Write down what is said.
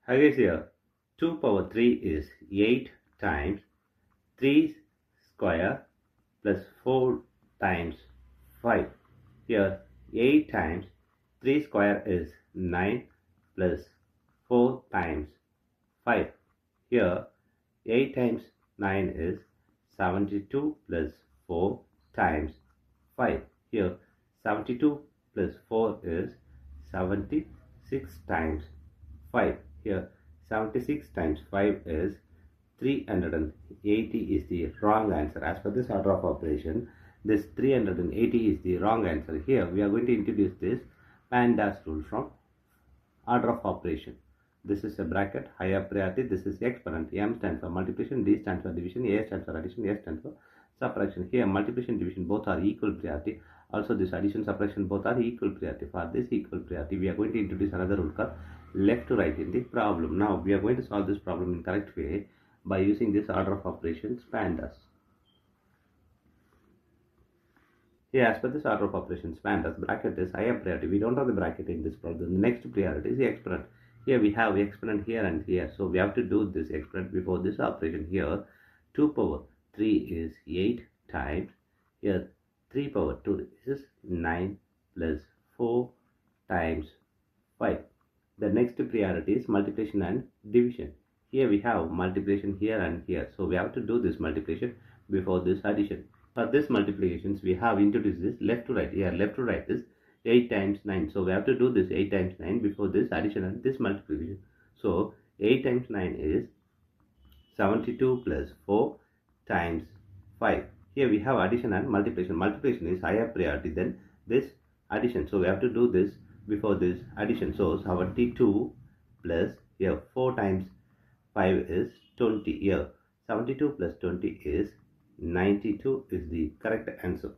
Hi guys, here 2 power 3 is 8 times 3 square plus 4 times 5. Here 8 times 3 square is 9 plus 4 times 5. Here 8 times 9 is 72 plus 4 times 5. Here 72 plus 4 is 76 times 5. Here 76 times 5 is 380 is the wrong answer. As per this order of operation, this 380 is the wrong answer. Here we are going to introduce this PEMDAS rule from order of operation. This is a bracket, higher priority. This is exponent. M stands for multiplication, D stands for division, A stands for addition, S stands for subtraction. Here multiplication, division both are equal priority. Also this addition, subtraction both are equal priority. For this equal priority, we are going to introduce another rule called left to right in the problem. Now we are going to solve this problem in correct way by using this order of operations PEMDAS. Here, as per this order of operations PEMDAS, bracket is higher priority. We don't have the bracket in this problem. The next priority is the exponent. Here we have exponent here and here, so we have to do this exponent before this operation. Here 2 power 3 is 8 times, here 3 power 2 is 9 plus 4 times 5. The next priority is multiplication and division. Here we have multiplication here and here, so we have to do this multiplication before this addition. For this multiplications, we have introduced this left to right. Here left to right is 8 times 9. So we have to do this 8 times 9 before this addition and this multiplication. So 8 times 9 is 72 plus 4 times 5. Here we have addition and multiplication. Multiplication is higher priority than this addition. So we have to do this before this addition. So 72 plus here 4 times 5 is 20. Here 72 plus 20 is 92 is the correct answer.